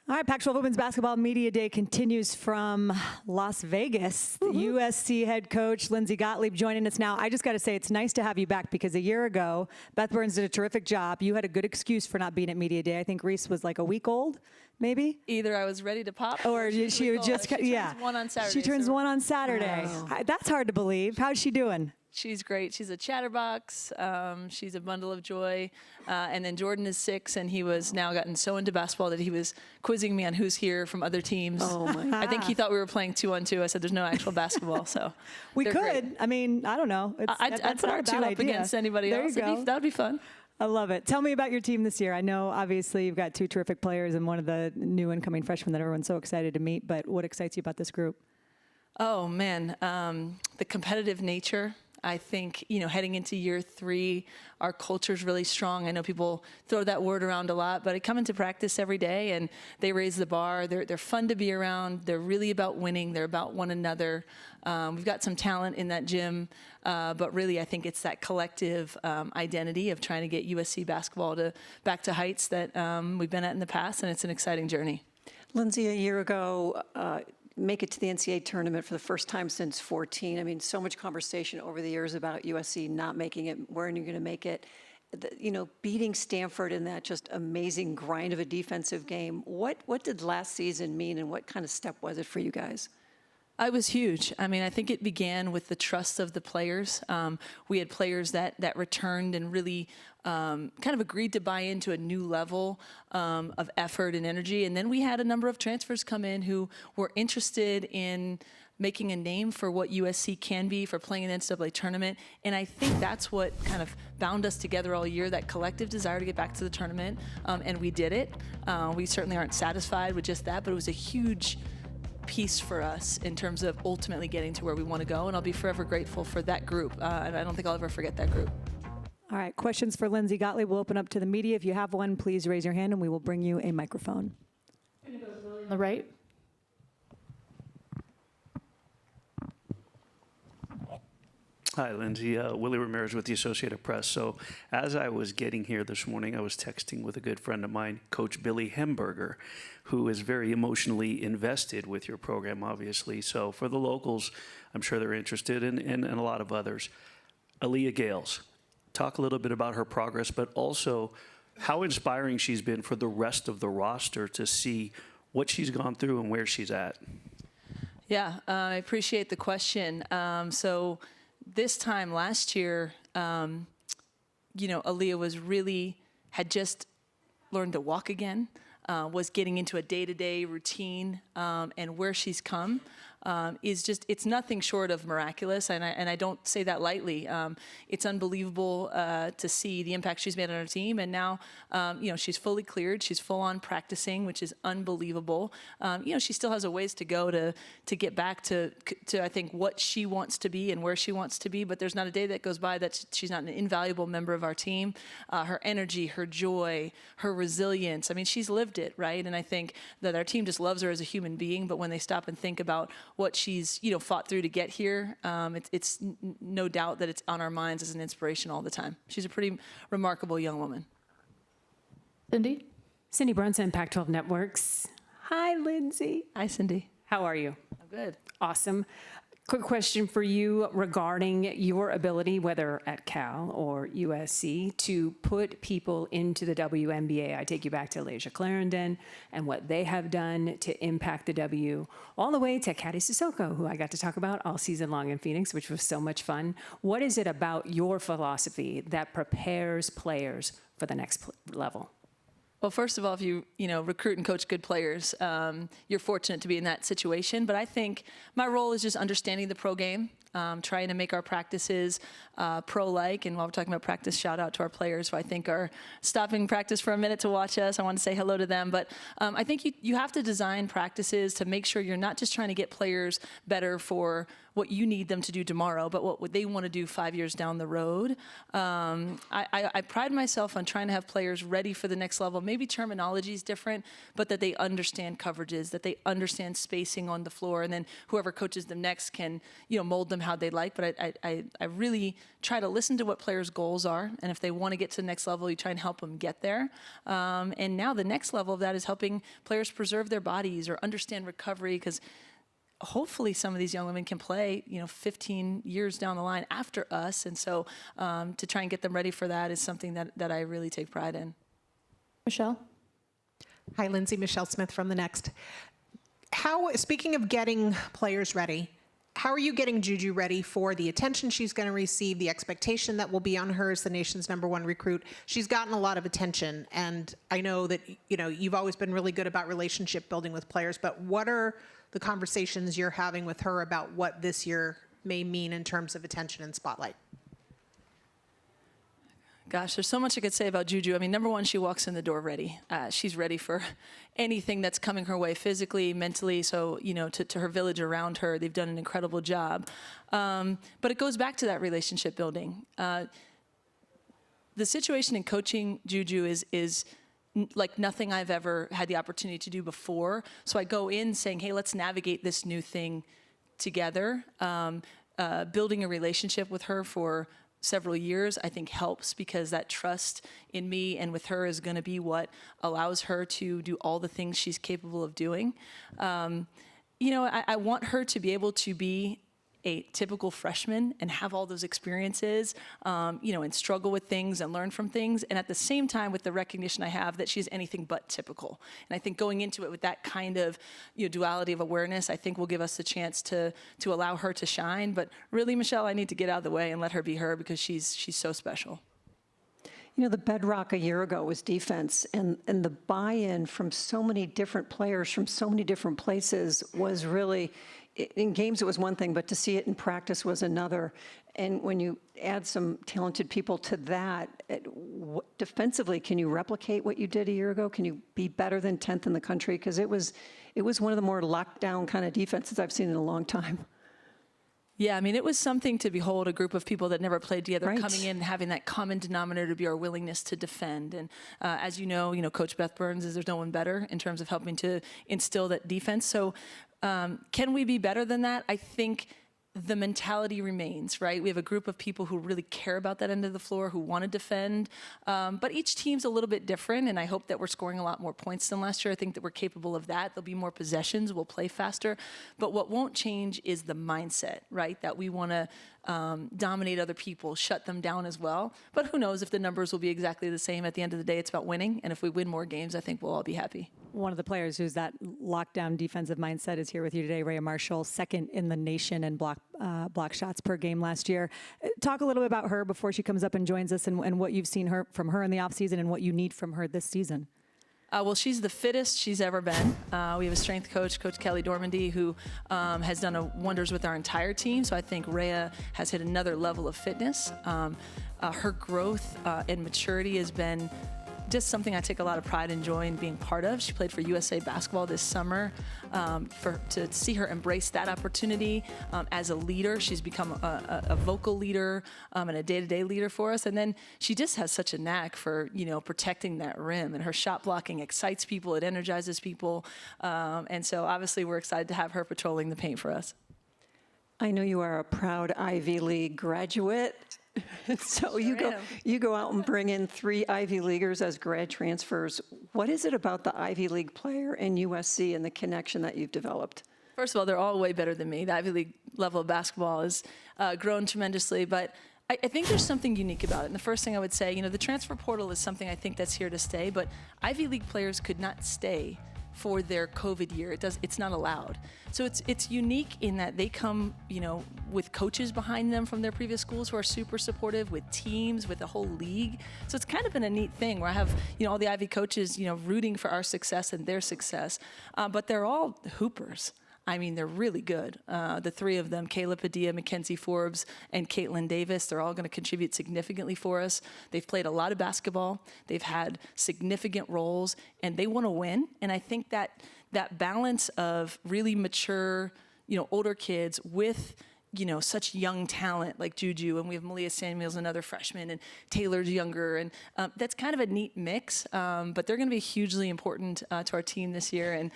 All right, Pac-12 Women's Basketball Media Day continues from Las Vegas. The USC head coach, Lindsay Gottlieb, joining us now. I just got to say, it's nice to have you back because a year ago, Beth Burns did a terrific job. You had a good excuse for not being at Media Day. I think Reese was like a week old, maybe? Either I was ready to pop or she would just, she turns one on Saturday. She turns one on Saturday. Wow. That's hard to believe. How's she doing? She's great. She's a chatterbox. She's a bundle of joy. And then Jordan is 6, and he was now gotten so into basketball that he was quizzing me on who's here from other teams. Oh my! I think he thought we were playing 2-on-2. I said there's no actual basketball, so we could. Great. I mean, I don't know. I'd put our 2 up against anybody else. That would be fun. I love it. Tell me about your team this year. I know, obviously, you've got 2 terrific players and one of the new incoming freshmen that everyone's so excited to meet. But what excites you about this group? Oh man, the competitive nature. I think, heading into year 3, our culture's really strong. I know people throw that word around a lot, but I come into practice every day and they raise the bar. They're fun to be around. They're really about winning. They're about one another. We've got some talent in that gym, but really I think it's that collective identity of trying to get USC basketball back to heights that we've been at in the past, and it's an exciting journey. Lindsay, a year ago, make it to the NCAA tournament for the first time since 14. I mean, so much conversation over the years about USC not making it, where are you going to make it? Beating Stanford in that just amazing grind of a defensive game. What did last season mean, and what kind of step was it for you guys? It was huge. I mean, I think it began with the trust of the players. We had players that returned and really kind of agreed to buy into a new level of effort and energy. And then we had a number of transfers come in who were interested in making a name for what USC can be, for playing in the NCAA tournament. And I think that's what kind of bound us together all year, that collective desire to get back to the tournament. And we did it. We certainly aren't satisfied with just that, but it was a huge piece for us in terms of ultimately getting to where we want to go, and I'll be forever grateful for that group, and I don't think I'll ever forget that group. All right, questions for Lindsay Gottlieb. We'll open up to the media. If you have one, please raise your hand and we will bring you a microphone. On the right. Hi, Lindsay. Willie Ramirez with the Associated Press. So as I was getting here this morning, I was texting with a good friend of mine, Coach Billy Hemberger, who is very emotionally invested with your program, obviously. So for the locals, I'm sure they're interested, and a lot of others. Aaliyah Gaines, talk a little bit about her progress, but also how inspiring she's been for the rest of the roster to see what she's gone through and where she's at. Yeah, I appreciate the question. So this time last year, Aaliyah had just learned to walk again, was getting into a day-to-day routine, and where she's come is just, it's nothing short of miraculous, and I don't say that lightly. It's unbelievable to see the impact she's made on her team, and now, she's fully cleared. She's full on practicing, which is unbelievable. She still has a ways to go to get back to I think what she wants to be and where she wants to be, but there's not a day that goes by that she's not an invaluable member of our team. Her energy, her joy, her resilience, I mean, she's lived it, right? And I think that our team just loves her as a human being, but when they stop and think about what she's fought through to get here, it's no doubt that it's on our minds as an inspiration all the time. She's a pretty remarkable young woman. Cindy? Cindy Brunson, Pac-12 Networks. Hi, Lindsay. Hi, Cindy. How are you? I'm good. Awesome. Quick question for you regarding your ability, whether at Cal or USC, to put people into the WNBA. I take you back to Layshia Clarendon and what they have done to impact the W, all the way to Katie Sissoko, who I got to talk about all season long in Phoenix, which was so much fun. What is it about your philosophy that prepares players for the next level? Well, first of all, if you recruit and coach good players, you're fortunate to be in that situation. But I think my role is just understanding the pro game, trying to make our practices pro-like. And while we're talking about practice, shout out to our players who I think are stopping practice for a minute to watch us. I want to say hello to them. But I think you have to design practices to make sure you're not just trying to get players better for what you need them to do tomorrow, but what they want to do 5 years down the road. I pride myself on trying to have players ready for the next level. Maybe terminology is different, but that they understand coverages, that they understand spacing on the floor, and then whoever coaches them next can, mold them how they like. But I really try to listen to what players' goals are, and if they want to get to the next level, you try and help them get there. And now the next level of that is helping players preserve their bodies or understand recovery, because hopefully some of these young women can play, 15 years down the line after us. And so to try and get them ready for that is something that I really take pride in. Michelle? Hi, Lindsay. Michelle Smith from The Next. Speaking of getting players ready, how are you getting Juju ready for the attention she's going to receive, the expectation that will be on her as the nation's #1 recruit? She's gotten a lot of attention, and I know that, you've always been really good about relationship building with players, but what are the conversations you're having with her about what this year may mean in terms of attention and spotlight? Gosh, there's so much I could say about Juju. I mean, number one, she walks in the door ready. She's ready for anything that's coming her way physically, mentally. So, to her village around her, they've done an incredible job. But it goes back to that relationship building. The situation in coaching Juju is like nothing I've ever had the opportunity to do before. So I go in saying, hey, let's navigate this new thing together. Building a relationship with her for several years, I think, helps, because that trust in me and with her is going to be what allows her to do all the things she's capable of doing. I want her to be able to be a typical freshman and have all those experiences, and struggle with things and learn from things. And at the same time, with the recognition I have that she's anything but typical. And I think going into it with that kind of duality of awareness, I think will give us the chance to allow her to shine. But really, Michelle, I need to get out of the way and let her be her, because she's so special. The bedrock a year ago was defense, and the buy-in from so many different players from so many different places was really, in games it was one thing, but to see it in practice was another. And when you add some talented people to that, defensively, can you replicate what you did a year ago? Can you be better than 10th in the country? Because it was one of the more locked down kind of defenses I've seen in a long time. Yeah, I mean, it was something to behold a group of people that never played together coming in and having that common denominator to be our willingness to defend. And as you know, Coach Beth Burns there's no one better in terms of helping to instill that defense. So can we be better than that? I think the mentality remains, right? We have a group of people who really care about that end of the floor, who want to defend. But each team's a little bit different, and I hope that we're scoring a lot more points than last year. I think that we're capable of that. There'll be more possessions. We'll play faster. But what won't change is the mindset, right? That we want to dominate other people, shut them down as well. But who knows if the numbers will be exactly the same. At the end of the day, it's about winning. And if we win more games, I think we'll all be happy. One of the players who's that lockdown defensive mindset is here with you today, Raya Marshall, second in the nation in block shots per game last year. Talk a little bit about her before she comes up and joins us, and what you've seen from her in the offseason and what you need from her this season. Well, she's the fittest she's ever been. We have a strength coach, Coach Kelly Dormandy, who has done wonders with our entire team. So I think Raya has hit another level of fitness. Her growth and maturity has been just something I take a lot of pride and joy in being part of. She played for USA basketball this summer. To see her embrace that opportunity as a leader, she's become a vocal leader and a day-to-day leader for us. And then she just has such a knack for protecting that rim, and her shot blocking excites people, it energizes people, and so obviously we're excited to have her patrolling the paint for us. I know you are a proud Ivy League graduate. So you go out and bring in 3 Ivy Leaguers as grad transfers. What is it about the Ivy League player in USC and the connection that you've developed? First of all, they're all way better than me. The Ivy League level of basketball has grown tremendously, but I think there's something unique about it. And the first thing I would say, the transfer portal is something I think that's here to stay, but Ivy League players could not stay for their COVID year. It's not allowed. So it's unique in that they come, with coaches behind them from their previous schools who are super supportive, with teams, with the whole league. So it's kind of been a neat thing where I have, all the Ivy coaches, rooting for our success and their success. But they're all hoopers. I mean, they're really good. The 3 of them, Kayla Padilla, Mackenzie Forbes, and Caitlin Davis, they're all going to contribute significantly for us. They've played a lot of basketball. They've had significant roles, and they want to win. And I think that balance of really mature, older kids with such young talent like Juju, and we have Malia Samuels, another freshman, and Taylor's younger, and that's kind of a neat mix. But they're going to be hugely important to our team this year, and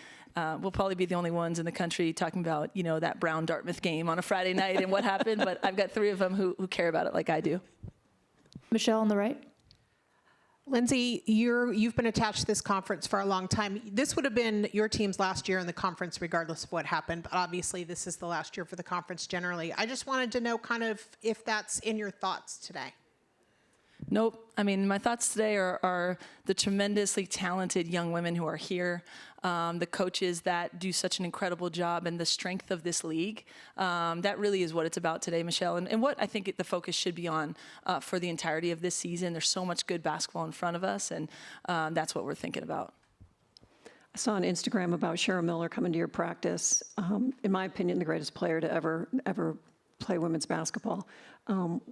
we'll probably be the only ones in the country talking about that Brown Dartmouth game on a Friday night and what happened. But I've got 3 of them who care about it like I do. Michelle on the right. Lindsay, you've been attached to this conference for a long time. This would have been your team's last year in the conference, regardless of what happened. But obviously, this is the last year for the conference generally. I just wanted to know kind of if that's in your thoughts today. Nope. I mean, my thoughts today are the tremendously talented young women who are here, the coaches that do such an incredible job, and the strength of this league. That really is what it's about today, Michelle, and what I think the focus should be on for the entirety of this season. There's so much good basketball in front of us, and that's what we're thinking about. I saw on Instagram about Cheryl Miller coming to your practice. In my opinion, the greatest player to ever play women's basketball.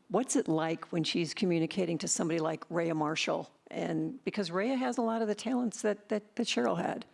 What's it like when she's communicating to somebody like Raya Marshall? And because Raya has a lot of the talents that Cheryl had.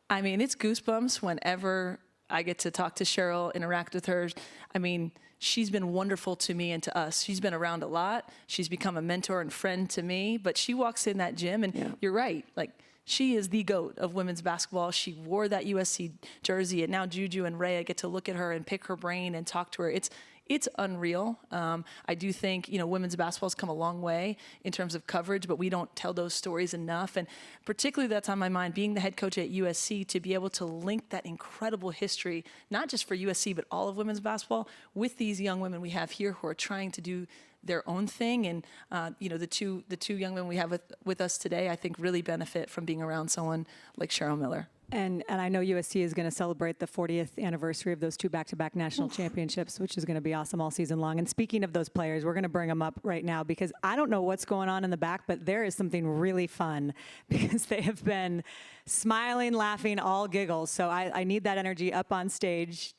I mean, it's goosebumps whenever I get to talk to Cheryl, interact with her. I mean, she's been wonderful to me and to us. She's been around a lot. She's become a mentor and friend to me. But she walks in that gym, and you're right. Like, she is the GOAT of women's basketball. She wore that USC jersey, and now Juju and Raya get to look at her and pick her brain and talk to her. It's unreal. I do think, women's basketball's come a long way in terms of coverage, but we don't tell those stories enough. And particularly that's on my mind, being the head coach at USC, to be able to link that incredible history, not just for USC, but all of women's basketball, with these young women we have here who are trying to do their own thing. And, the two young women we have with us today, I think really benefit from being around someone like Cheryl Miller. And I know USC is going to celebrate the 40th anniversary of those 2 back-to-back national championships, which is going to be awesome all season long. And speaking of those players, we're going to bring them up right now because I don't know what's going on in the back, but there is something really fun because they have been smiling, laughing, all giggles. So I need that energy up on stage.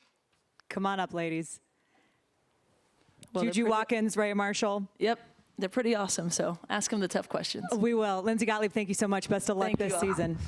Come on up, ladies. Well, Juju Watkins, Raya Marshall. Yep. They're pretty awesome, so ask them the tough questions. We will. Lindsay Gottlieb, thank you so much. Best of luck Thank you this all. season.